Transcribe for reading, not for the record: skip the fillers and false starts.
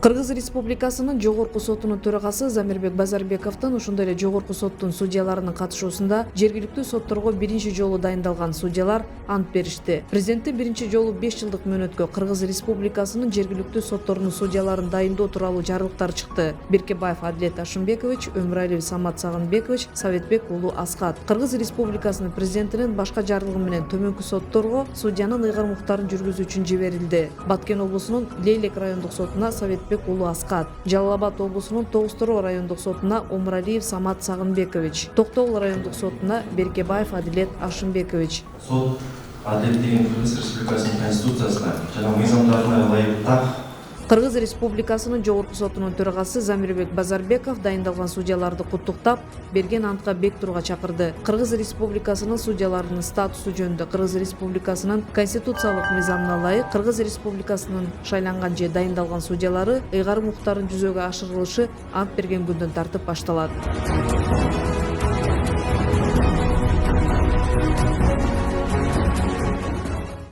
Кыргыз Республикасынын Жогорку сотунун төрагасы Замирбек Базарбековдун ошондой эле Жогорку соттун судьяларынын катышуусунда жергиликтүү сотторго биринчи жолу дайындалган судьялар ант беришти. Президенттин биринчи жолу 5 жылдык мөөнөткө Кыргыз Республикасынын жергиликтүү сотторунун судьяларын дайындоо тууралуу жарлыктар чыкты. Беркебаев Адилет Ашымбекович, Өмүралиев Самат Сагынбекович, Советбек уулу Аскат. Кыргыз Республикасынын президентинин башка жарлыгы менен төмөнкү сотторго судьянын ыйгармуктарын жүргүзүү үчүн жиберилди. Баткен облусунун Лейлек райондук сотуна Советбек уулу Аскат, Жалал Абад облусунун Тогуз-Тороо райондук сотуна Өмүралиев Самат Сагынбекович, Токтогул райондук сотуна Беркебаев Адилет Ашымбекович. Сот адилеттигин Кыргыз Республикасынын конституциясына жана мыйзамдарына ылайык так. Кыргыз Республикасынын Жогорку сотунун төрагасы Замирбек Базарбеков дайындалган судьяларды куттуктап, берген антка бек турууга чакырды. Кыргыз Республикасынын судьяларынын статусу жөнүндө Кыргыз Республикасынын конституциялык мыйзамына ылайык Кыргыз Республикасынын шайланган же дайындалган судьялары ыйгарым укуктарын жүзөгө ашырылышы ант берген күндөн тартып башталат.